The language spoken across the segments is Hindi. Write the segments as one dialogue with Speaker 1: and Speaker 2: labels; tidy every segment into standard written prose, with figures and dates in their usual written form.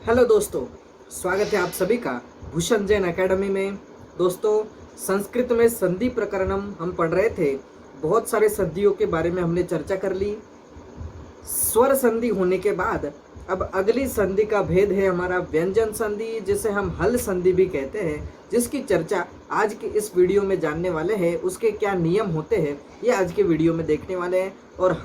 Speaker 1: हेलो दोस्तों, स्वागत है आप सभी का भूषण जैन एकेडमी में। दोस्तों, संस्कृत में संधि प्रकरणम हम पढ़ रहे थे। बहुत सारे संधियों के बारे में हमने चर्चा कर ली। स्वर संधि होने के बाद अब अगली संधि का भेद है हमारा व्यंजन संधि, जिसे हम हल संधि भी कहते हैं, जिसकी चर्चा आज के इस वीडियो में जानने वाले हैं। उसके क्या नियम होते हैं ये आज के वीडियो में देखने वाले हैं। और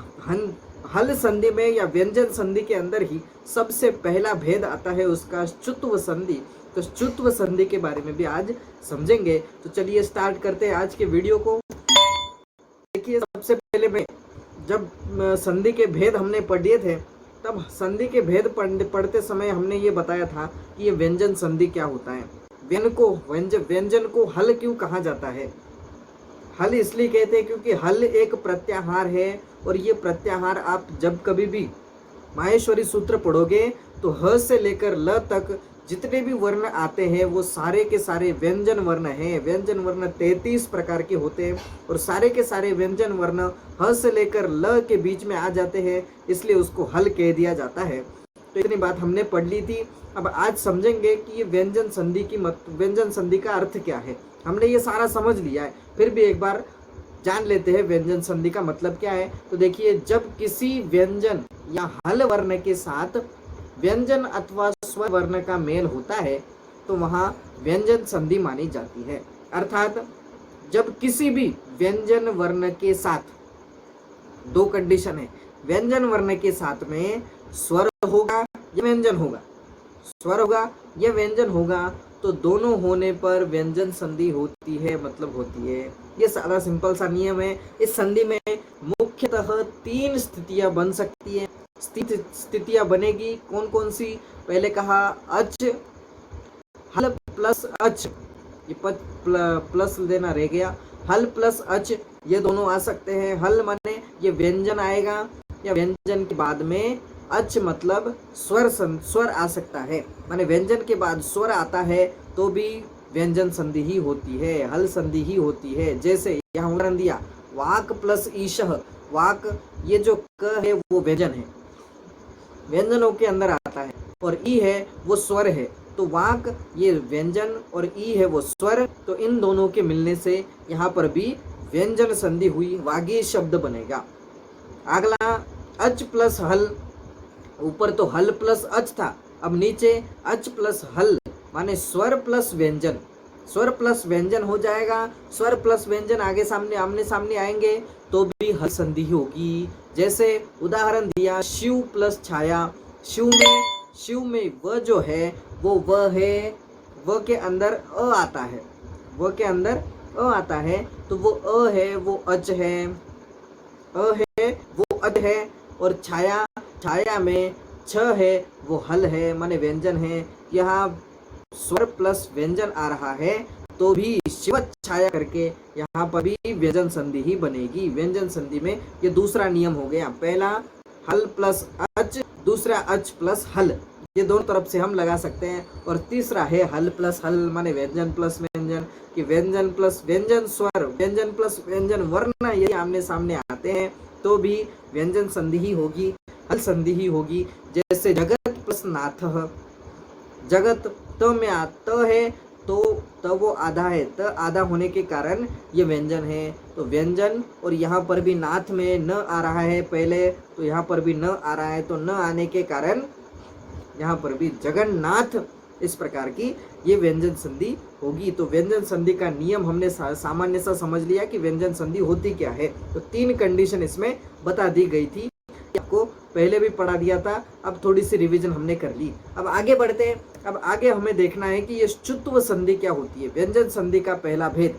Speaker 1: हल संधि में या व्यंजन संधि के अंदर ही सबसे पहला भेद आता है उसका च्युत्व संधि। तो च्युत्व संधि के बारे में भी आज समझेंगे। तो चलिए स्टार्ट करते हैं आज के वीडियो को। देखिए, सबसे पहले में जब संधि के भेद हमने पढ़े थे, तब संधि के भेद पढ़ते समय हमने ये बताया था कि ये व्यंजन संधि क्या होता है। व्यंजन को हल क्यों कहा जाता है? हल इसलिए कहते हैं क्योंकि हल एक प्रत्याहार है, और ये प्रत्याहार आप जब कभी भी माहेश्वरी सूत्र पढ़ोगे तो ह से लेकर ल तक जितने भी वर्ण आते हैं वो सारे के सारे व्यंजन वर्ण हैं। व्यंजन वर्ण 33 प्रकार के होते हैं, और सारे के सारे व्यंजन वर्ण ह से लेकर ल के बीच में आ जाते हैं, इसलिए उसको हल कह दिया जाता है। तो इतनी बात हमने पढ़ ली थी। अब आज समझेंगे कि ये व्यंजन संधि का अर्थ क्या है। हमने ये सारा समझ लिया है, फिर भी एक बार जान लेते हैं व्यंजन संधि का मतलब क्या है। तो देखिए, जब किसी व्यंजन या हल वर्ण के साथ व्यंजन अथवा स्वर वर्ण का मेल होता है तो वहां व्यंजन संधि मानी जाती है। अर्थात जब किसी भी व्यंजन वर्ण के साथ दो कंडीशन है, व्यंजन वर्ण के साथ में स्वर होगा या व्यंजन होगा, स्वर होगा या व्यंजन होगा, तो दोनों होने पर व्यंजन संधि होती है, मतलब होती है। ये सादा सिंपल सा नियम है। इस संधि में मुख्यतः 3 स्थितियां बन सकती हैं। स्थितियां बनेगी कौन कौन सी? पहले कहा अच, हल प्लस अच, ये प्लस देना रह गया। हल प्लस अच ये दोनों आ सकते हैं। हल माने ये व्यंजन आएगा, या व्यंजन के बाद में अच मतलब स्वर आ सकता है। माने व्यंजन के बाद स्वर आता है तो भी व्यंजन संधि ही होती है, हल संधि ही होती है। जैसे यहाँ उदाहरण दिया, वाक प्लस ईशः। वाक ये जो क है वो व्यंजन है, व्यंजनों के अंदर आता है, और ई है वो स्वर है। तो वाक ये व्यंजन और ई है वो स्वर, तो इन दोनों के मिलने से यहाँ पर भी व्यंजन संधि हुई, वागी शब्द बनेगा। अगला अच प्लस हल। ऊपर तो हल प्लस अच था, अब नीचे अच प्लस हल माने स्वर प्लस व्यंजन। स्वर प्लस व्यंजन हो जाएगा। स्वर प्लस व्यंजन आमने सामने आएंगे तो भी हल संधि होगी। जैसे उदाहरण दिया, शिव प्लस छाया। शिव में व जो है वो व है, व के अंदर अ आता है, व के अंदर अ आता है, तो वो अ है वो अच है, अ है वो अच है। और छाया में छ है वो हल है, माने व्यंजन है। यहाँ स्वर प्लस व्यंजन आ रहा है तो भी शिव छाया करके यहाँ पर भी व्यंजन संधि ही बनेगी। व्यंजन संधि में ये दूसरा नियम हो गया। पहला हल प्लस अच, दूसरा अच प्लस हल, ये दोनों तरफ से हम लगा सकते हैं। और तीसरा है हल प्लस हल माने व्यंजन प्लस व्यंजन, कि व्यंजन प्लस व्यंजन स्वर, व्यंजन प्लस व्यंजन वर्ण यदि आमने सामने आते हैं तो भी व्यंजन संधि ही होगी, हल संधि ही होगी। जैसे जगत प्लस नाथ। जगत त में त है तो त वो आधा है, त आधा होने के कारण ये व्यंजन है। तो व्यंजन, और यहाँ पर भी नाथ में न आ रहा है पहले, तो यहाँ पर भी न आ रहा है, तो न आने के कारण यहाँ पर भी जगन्नाथ, इस प्रकार की ये व्यंजन संधि होगी। तो व्यंजन संधि का नियम हमने सामान्य सा समझ लिया कि व्यंजन संधि होती क्या है। तो 3 कंडीशन इसमें बता दी गई थी, आपको पहले भी पढ़ा दिया था। अब थोड़ी सी रिवीजन हमने कर ली। अब आगे बढ़ते हैं। अब आगे हमें देखना है कि ये च्युत्व संधि क्या होती है। व्यंजन संधि का पहला भेद,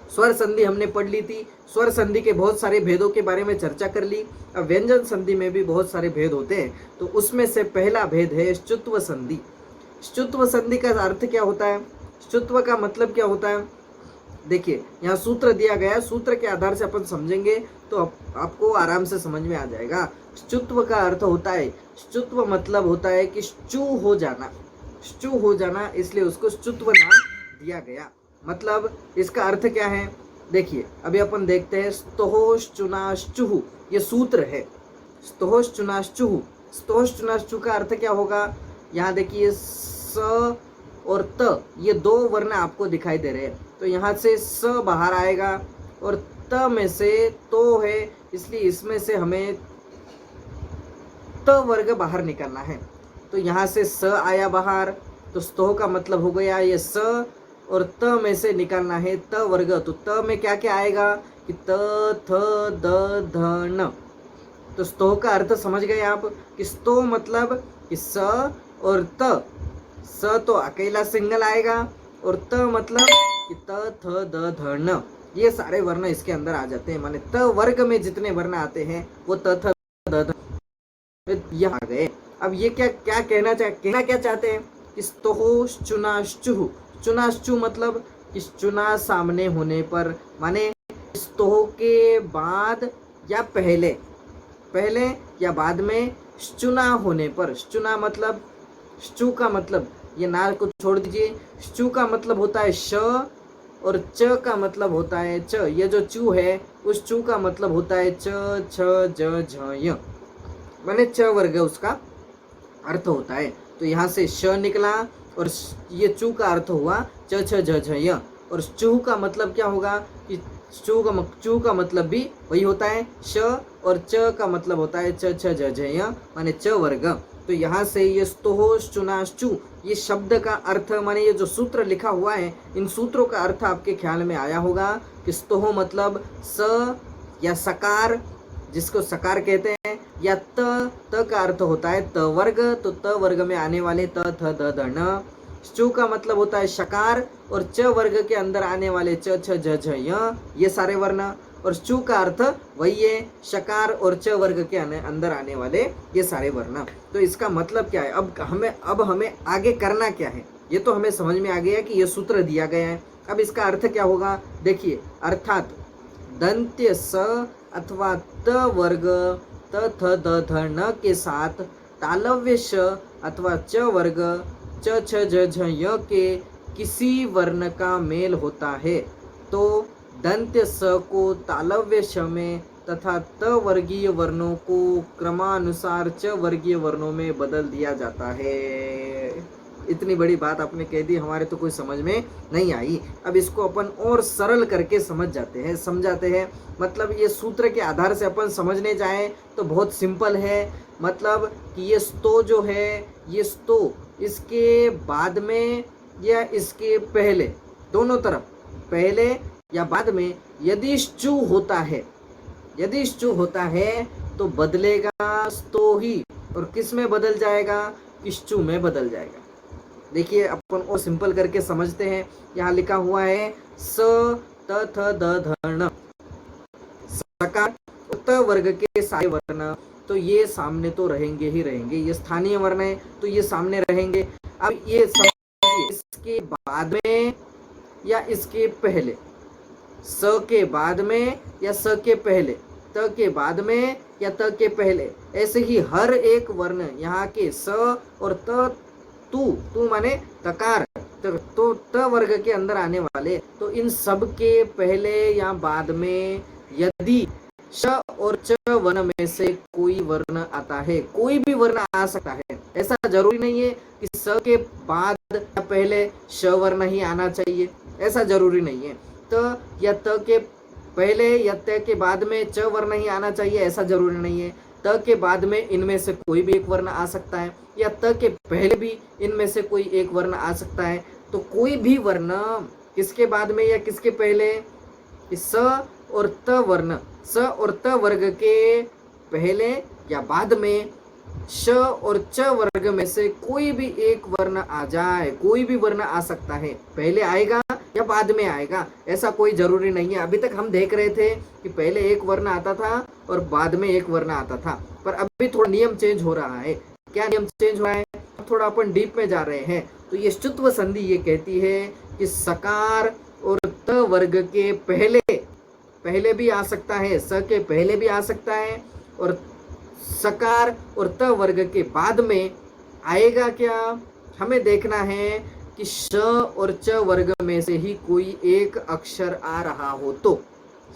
Speaker 1: स्वर संधि हमने पढ़ ली थी। स्वर संधि के बहुत सारे भेदों के बारे में चर्चा कर ली। अब व्यंजन संधि में भी बहुत सारे भेद होते हैं, तो उसमें से पहला भेद है च्युत्व संधि। च्युत्व संधि का अर्थ क्या होता है? च्युत्व का मतलब क्या होता है? देखिए, यहाँ सूत्र दिया गया है, सूत्र के आधार से अपन समझेंगे तो आपको आराम से समझ में आ जाएगा। च्युत्व का अर्थ होता है, च्युत्व मतलब होता है कि च्यू हो जाना, च्यू हो जाना, इसलिए उसको च्युत्व नाम दिया गया। मतलब इसका अर्थ क्या है? देखिए, अभी अपन देखते हैं, स्तोश्चुनाश्चुः, ये सूत्र है। स्तोश्चुनाश्चुः, स्तोश्चुनाश्चु का अर्थ क्या होगा? यहाँ देखिए स और त, ये दो वर्ण आपको दिखाई दे रहे हैं। तो यहाँ से स बाहर आएगा और त में से तो है, इसलिए इसमें से हमें त वर्ग बाहर निकालना है। तो यहाँ से स आया बाहर, तो स्तो का मतलब हो गया ये स, और त में से निकालना है त वर्ग। तो त में क्या क्या आएगा कि त थ द ध न। तो स्तो का अर्थ समझ गए आप कि स्तो मतलब कि स और त। स तो अकेला सिंगल आएगा और त मतलब कि त थ द ध न, ये सारे वर्ण इसके अंदर आ जाते हैं। माने त वर्ग में जितने वर्ण आते हैं वो त थ द ध यहाँ आ गए। अब ये क्या क्या कहना क्या चाहते हैं कि स्तोह चुनाश्चुह। चुनाश्चु मतलब कि चुना सामने होने पर, माने स्तोह के बाद या पहले, पहले या बाद में चुना होने पर। चुना मतलब श्चु का मतलब, ये ना को छोड़ दीजिए, श्चु का मतलब होता है श और च का मतलब होता है च। ये जो चू है उस चू का मतलब होता है च छ ज झ य, माने च वर्ग उसका अर्थ होता है। तो यहाँ से श निकला और ये चू का अर्थ हुआ च छ झ झ य। और चू का मतलब क्या होगा कि चू का मतलब भी वही होता है श, और च का मतलब होता है च छ झ झ य, माने च वर्ग। तो यहाँ से ये स्तोह चुनाश्चु, ये शब्द का अर्थ, माने ये जो सूत्र लिखा हुआ है, इन सूत्रों का अर्थ आपके ख्याल में आया होगा कि स्तोह मतलब स या सकार, जिसको सकार कहते हैं, या त का अर्थ होता है त वर्ग। तो त वर्ग में आने वाले त थ द ध न। चु का मतलब होता है शकार, और च वर्ग के अंदर आने वाले च छ झ झ य, ये सारे वर्ण। और चु का अर्थ वही है शकार, और च वर्ग के अंदर आने वाले ये सारे वर्ण। तो इसका मतलब क्या है, अब हमें आगे करना क्या है, ये तो हमें समझ में आ गया कि ये सूत्र दिया गया है। अब इसका अर्थ क्या होगा देखिए, अर्थात दंत्य स अथवा त वर्ग त थ द ध न के साथ तालव्य श अथवा च वर्ग च छ झ झ य के किसी वर्ण का मेल होता है तो दंत्य स को तालव्य श में तथा त वर्गीय वर्णों को क्रमानुसार च वर्गीय वर्णों में बदल दिया जाता है। इतनी बड़ी बात आपने कह दी, हमारे तो कोई समझ में नहीं आई। अब इसको अपन और सरल करके समझाते हैं। मतलब ये सूत्र के आधार से अपन समझने जाएं तो बहुत सिंपल है। मतलब कि ये स्तो जो है, ये स्तो इसके बाद में या इसके पहले, दोनों तरफ पहले या बाद में यदि श्चु होता है तो बदलेगा स्तो ही, और किस में बदल जाएगा, श्चु में बदल जाएगा। देखिए अपन और सिंपल करके समझते हैं। यहाँ लिखा हुआ है स त थ द ध न, सकार त वर्ग के सारे वर्ण, तो ये सामने तो रहेंगे ही रहेंगे। ये स्थानीय वर्ण है तो ये सामने रहेंगे। अब ये समझिए, इसके बाद में या इसके पहले, स के बाद में या स के पहले, त के बाद में या त के पहले, ऐसे ही हर एक वर्ण यहाँ के स और त, तू माने तकार, तो त वर्ग के अंदर आने वाले, तो इन सब के पहले या बाद में यदि श और च वर्ण में से कोई वर्ण आता है, कोई भी वर्ण आ सकता है, ऐसा जरूरी नहीं है कि स के बाद या पहले श वर्ण ही आना चाहिए, ऐसा जरूरी नहीं है। त या त के पहले या त के बाद में च वर्ण ही आना चाहिए, ऐसा जरूरी नहीं है। त के बाद में इनमें से कोई भी एक वर्ण आ सकता है, या त के पहले भी इनमें से कोई एक वर्ण आ सकता है। तो कोई भी वर्ण किसके बाद में या किसके पहले, स और त वर्ण, स और त वर्ग के पहले या बाद में श और च वर्ग में से कोई भी एक वर्ण आ जाए, कोई भी वर्ण आ सकता है, पहले आएगा या बाद में आएगा, ऐसा कोई जरूरी नहीं है। अभी तक हम देख रहे थे कि पहले एक वर्ण आता था और बाद में एक वर्ण आता था, पर अभी थोड़ा नियम चेंज हो रहा है। क्या नियम चेंज हो रहा है, थोड़ा अपन डीप में जा रहे हैं। तो ये ष्टुत्व संधि ये कहती है कि सकार और त वर्ग के पहले भी आ सकता है, स के पहले भी आ सकता है, और सकार और त वर्ग के बाद में आएगा क्या, हमें देखना है कि श और च वर्ग में से ही कोई एक अक्षर आ रहा हो, तो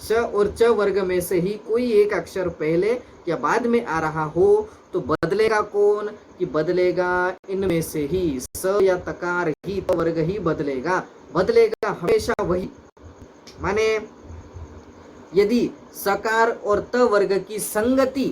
Speaker 1: श और च वर्ग में से ही कोई एक अक्षर पहले या बाद में आ रहा हो, तो तो बदलेगा कौन कि बदलेगा इनमें से ही, स या तकार ही, त वर्ग ही बदलेगा। बदलेगा हमेशा वही, माने यदि सकार और त वर्ग की संगति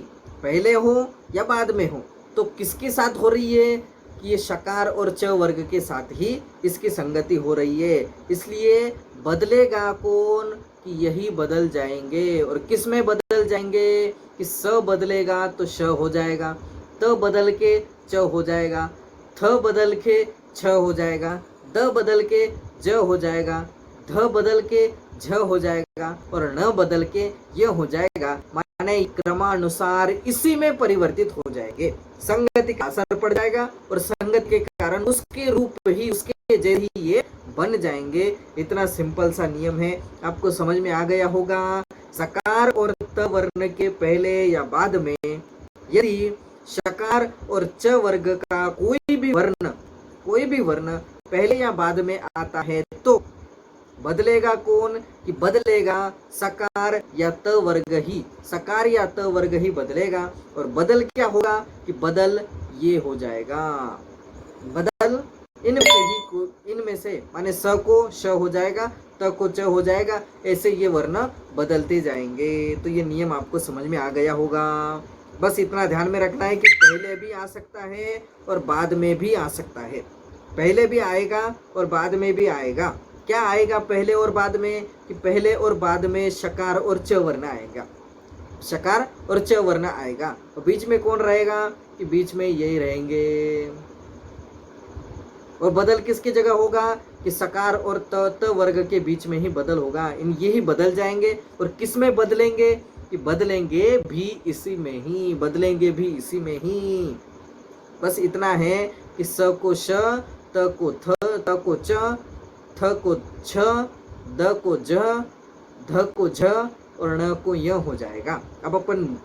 Speaker 1: पहले हो या बाद में हो तो किसके साथ हो रही है कि ये शकार और च वर्ग के साथ ही इसकी संगति हो रही है। इसलिए बदलेगा कौन कि यही बदल जाएंगे। और किस में बदल जाएंगे कि स बदलेगा तो श हो जाएगा, त बदल के च हो जाएगा, थ बदल के छ हो जाएगा, द बदल के ज हो जाएगा, ध बदल के झ हो जाएगा और न बदल के य हो जाएगा। माने क्रमानुसार इसी में परिवर्तित हो जाएंगे। संगति का असर पड़ जाएगा और संगत के कारण उसके रूप ही, उसके जैसे ही ये बन जाएंगे। इतना सिंपल सा नियम है, आपको समझ में आ गया होगा। सकार और त वर्ण के पहले या बाद में यदि शकार और च वर्ग का कोई भी वर्ण पहले या बाद में आता है तो बदलेगा कौन कि बदलेगा सकार या त वर्ग ही, सकार या त वर्ग ही बदलेगा। और बदल क्या होगा कि बदल ये हो जाएगा, बदल इनमें से माने स को श हो जाएगा, त को च हो जाएगा, ऐसे ये वर्ण बदलते जाएंगे। तो ये नियम आपको समझ में आ गया होगा। बस इतना ध्यान में रखना है कि पहले भी आ सकता है और बाद में भी आ सकता है। पहले भी आएगा और बाद में भी आएगा। क्या आएगा पहले और बाद में कि पहले और बाद में शकार और च वर्ण आएगा, शकार और च वर्ण आएगा। और बीच में कौन रहेगा कि बीच में यही रहेंगे। और बदल किसकी जगह होगा कि सकार और त वर्ग के बीच में ही बदल होगा। इन यही बदल जाएंगे। और किस में बदलेंगे कि बदलेंगे भी इसी में ही, बदलेंगे भी इसी में ही। बस इतना है कि स को श, त को थ, त को च, थ को छ, द को ज, ध को झ और ण को य हो जाएगा। अब अपन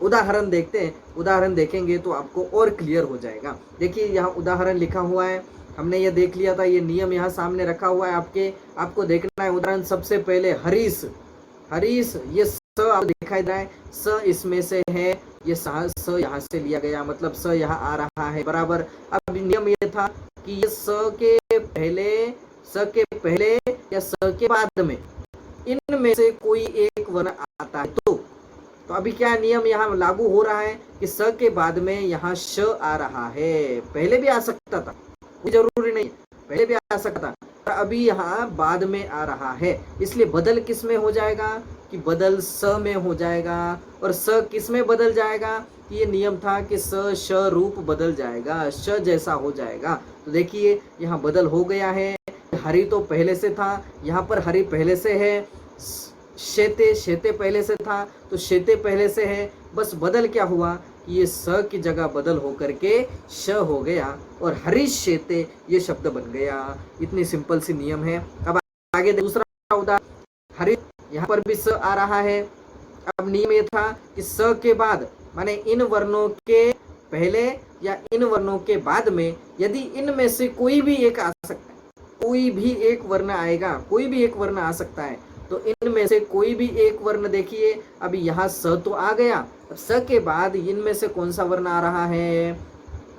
Speaker 1: उदाहरण देखते हैं, उदाहरण देखेंगे तो आपको और क्लियर हो जाएगा। देखिए यहाँ उदाहरण लिखा हुआ है, हमने ये देख लिया था, ये नियम यहाँ सामने रखा हुआ है आपको देखना है। उदाहरण सबसे पहले हरीश, हरीश ये स आपको दिखाई दे रहा है, स इसमें से है, ये स यहाँ से लिया गया, मतलब स यहाँ आ रहा है बराबर। अब नियम ये था कि ये स के पहले या स के बाद में इनमें से कोई एक वर्ण आता है तो अभी क्या नियम यहाँ लागू हो रहा है कि स के बाद में यहाँ श आ रहा है। पहले भी आ सकता था, कोई जरूरी नहीं, पहले भी आ सकता था, पर अभी यहाँ बाद में आ रहा है। इसलिए बदल किस में हो जाएगा कि बदल स में हो जाएगा। और स किस में बदल जाएगा कि ये नियम था कि स श रूप बदल जाएगा, श जैसा हो जाएगा। तो देखिए यहाँ बदल हो गया है। हरि तो पहले से था, यहाँ पर हरि पहले से है, शेते, शेते पहले से था तो शेते पहले से है। बस बदल क्या हुआ कि ये स की जगह बदल होकर के श हो गया और हरीश शेते ये शब्द बन गया। इतनी सिंपल सी नियम है। अब आगे दूसरा उदाहरण, हरीश, यहाँ पर भी स आ रहा है। अब नियम ये था कि स के बाद माने इन वर्णों के पहले या इन वर्णों के बाद में यदि इनमें से कोई भी एक आ सकता है, कोई भी एक वर्ण आएगा, कोई भी एक वर्ण आ सकता है। तो इनमें से कोई भी एक वर्ण देखिए, अभी यहाँ स तो आ गया, अब स के बाद इनमें से कौन सा वर्ण आ रहा है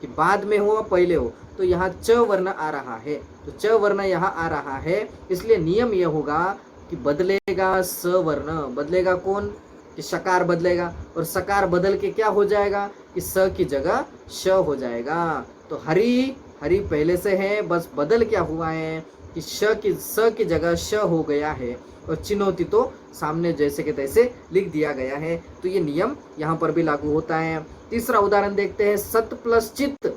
Speaker 1: कि बाद में हो पहले हो, तो यहाँ च वर्ण आ रहा है। तो च वर्ण यहाँ आ रहा है, इसलिए नियम यह होगा कि बदलेगा स वर्ण। बदलेगा कौन कि शकार बदलेगा और शकार बदल के क्या हो जाएगा कि स की जगह श हो जाएगा। तो हरि, हरि पहले से है, बस बदल क्या हुआ है कि स की जगह श हो गया है और चिन्होती तो सामने जैसे के तैसे लिख दिया गया है। तो ये नियम यहाँ पर भी लागू होता है। तीसरा उदाहरण देखते हैं, सत प्लस चित्त।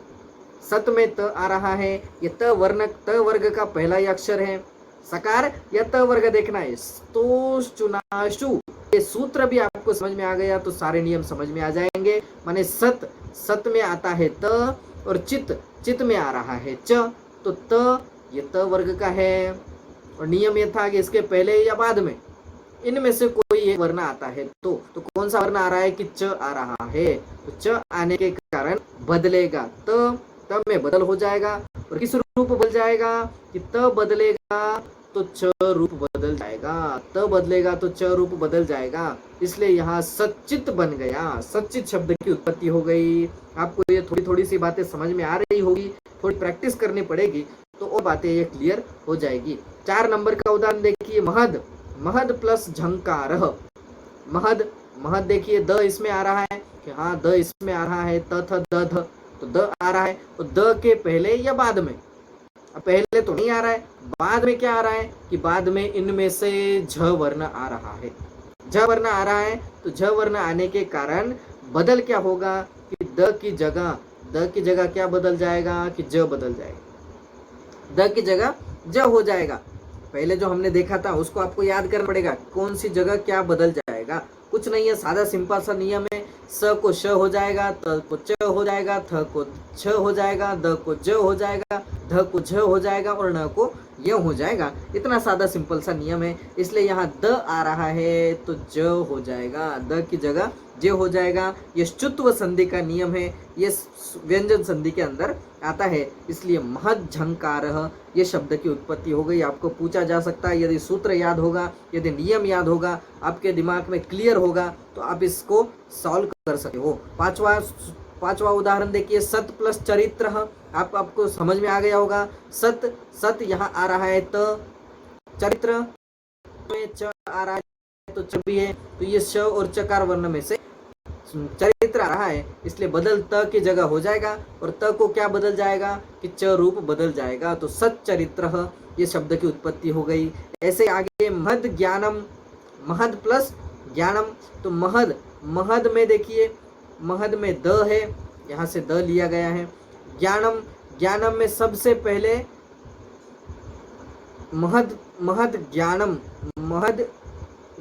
Speaker 1: सत में त आ रहा है, ये त वर्ग का पहला ही अक्षर है। सकार या त वर्ग देखना है, स्तोष चुनाशु, ये सूत्र भी आपको समझ में आ गया तो सारे नियम समझ में आ जाएंगे। माने सत में आता है त और चित्त में आ रहा है च, तो त ये त वर्ग का है। और नियम ये था कि इसके पहले या बाद में इनमें से कोई एक वर्ण आता है तो कौन सा वर्ण आ रहा है कि च आ रहा है। तो च आने के कारण बदलेगा, त में बदल हो जाएगा। और किस रूप बदल जाएगा कि त बदलेगा तो च रूप बदल जाएगा, त बदलेगा तो च रूप बदल जाएगा, इसलिए यहाँ सच्चित बन गया। सच्चित शब्द की उत्पत्ति हो गई। आपको ये थोड़ी थोड़ी सी बातें समझ में आ रही होगी, थोड़ी प्रैक्टिस करनी पड़ेगी तो और बातें ये क्लियर हो जाएगी। 4 नंबर का उदाहरण देखिए, महद। महद प्लस झंकार। महद, महद देखिए द इसमें आ रहा है कि हाँ द इसमें आ रहा है, त थ द ध, तो द आ रहा है, तो द के पहले या बाद में? अब पहले तो नहीं आ रहा है, बाद में क्या आ रहा है कि बाद में इनमें से झ वर्ण आ रहा है। झ वर्ण आ रहा है तो झ वर्ण आने के कारण बदल क्या होगा कि द की जगह क्या बदल जाएगा कि ज बदल जाएगा। द की जगह ज हो जाएगा। पहले जो हमने देखा था उसको आपको याद करना पड़ेगा, कौन सी जगह क्या बदल जाएगा। कुछ नहीं है, सादा सिंपल सा नियम है। स को श हो जाएगा, त को च हो जाएगा, थ को छ हो जाएगा, द को ज हो जाएगा, ध को झ हो जाएगा और न को य हो जाएगा। इतना सादा सिंपल सा नियम है, इसलिए यहाँ द आ रहा है तो ज हो जाएगा, द की जगह ज हो जाएगा। ये श्चुत्व संधि का नियम है, ये व्यंजन संधि के अंदर आता है, इसलिए महद झंकारः ये शब्द की उत्पत्ति हो गई। आपको पूछा जा सकता है, यदि सूत्र याद होगा, यदि नियम याद होगा, आपके दिमाग में क्लियर होगा तो आप इसको सॉल्व कर सकते हो। पांचवा उदाहरण देखिए, सत प्लस चरित्र। आपको समझ में आ गया होगा। सत, सत यहाँ आ रहा है त, चरित्र में च आ रहा है तो च भी है, तो ये श और चकार वर्ण में से चरित्र आ रहा है, इसलिए बदल त की जगह हो जाएगा और त को क्या बदल जाएगा कि च रूप बदल जाएगा, तो सच्चरित्रः ये शब्द की उत्पत्ति हो गई। ऐसे आगे महद ज्ञानम, महद प्लस ज्ञानम, तो महद, महद में देखिए महद में द है, यहाँ से द लिया गया है। ज्ञानम, ज्ञानम में सबसे पहले महद, महद ज्ञानम, महद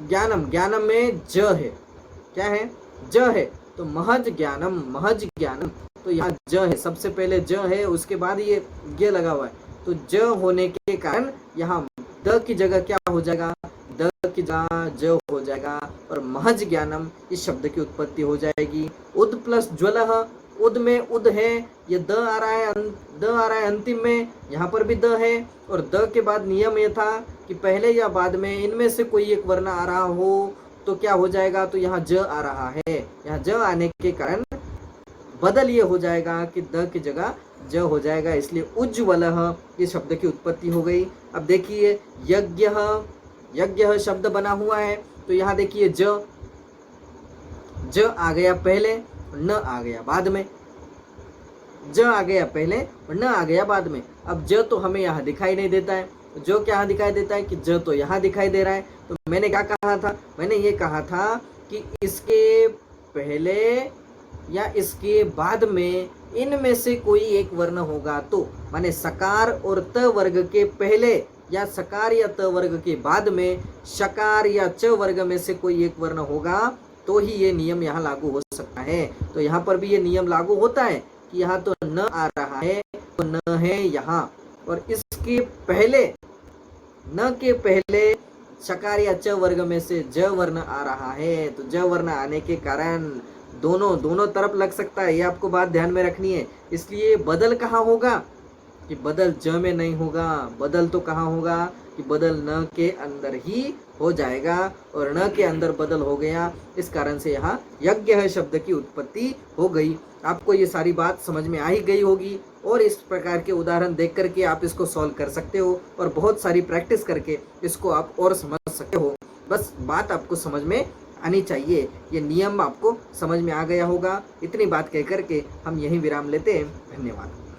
Speaker 1: ज्ञानम, ज्ञानम में ज है, क्या है ज है, तो महज ज्ञानम, महज ज्ञानम, तो यहाँ ज है, सबसे पहले ज है उसके बाद ये लगा हुआ है, तो ज होने के कारण यहाँ द की जगह क्या हो जाएगा, द की जगह ज हो जाएगा और महज ज्ञानम इस शब्द की उत्पत्ति हो जाएगी। उद प्लस ज्वलः, उद में उद है, ये द आ रहा है, द आ रहा है अंतिम में, यहाँ पर भी द है और द के बाद नियम ये था कि पहले या बाद में इनमें से कोई एक वर्ण आ रहा हो तो क्या हो जाएगा, तो यहाँ ज आ रहा है, यहाँ ज आने के कारण बदल ये हो जाएगा कि द की जगह ज हो जाएगा, इसलिए उज्ज्वलः ये शब्द की उत्पत्ति हो गई। अब देखिए यज्ञः, यज्ञ शब्द बना हुआ है, तो यहाँ देखिए ज आ गया पहले, न आ गया बाद में, ज आ गया पहले और न आ गया बाद में। अब ज तो हमें यहाँ दिखाई नहीं देता है, जो क्या यहाँ दिखाई देता है कि ज तो यहाँ दिखाई दे रहा है, तो मैंने क्या कहा था, मैंने ये कहा था कि इसके पहले या इसके बाद में इनमें से कोई एक वर्ण होगा, तो माने सकार और त वर्ग के पहले या सकार या त वर्ग के बाद में शकार या च वर्ग में से कोई एक वर्ण होगा तो ही ये नियम यहाँ लागू हो सकता है। तो यहाँ पर भी ये नियम लागू होता है कि यहाँ तो न आ रहा है तो न है यहाँ, और इसके पहले, न के पहले शकार या च वर्ग में से ज वर्ण आ रहा है, तो ज वर्ण आने के कारण दोनों तरफ लग सकता है, ये आपको बात ध्यान में रखनी है। इसलिए बदल कहाँ होगा कि बदल ज में नहीं होगा, बदल तो कहाँ होगा कि बदल न के अंदर ही हो जाएगा, और न के अंदर बदल हो गया, इस कारण से यहाँ यज्ञ शब्द की उत्पत्ति हो गई। आपको ये सारी बात समझ में आ ही गई होगी और इस प्रकार के उदाहरण देख करके आप इसको सॉल्व कर सकते हो और बहुत सारी प्रैक्टिस करके इसको आप और समझ सकते हो। बस बात आपको समझ में आनी चाहिए, ये नियम आपको समझ में आ गया होगा। इतनी बात कह करके हम यहीं विराम लेते हैं। धन्यवाद।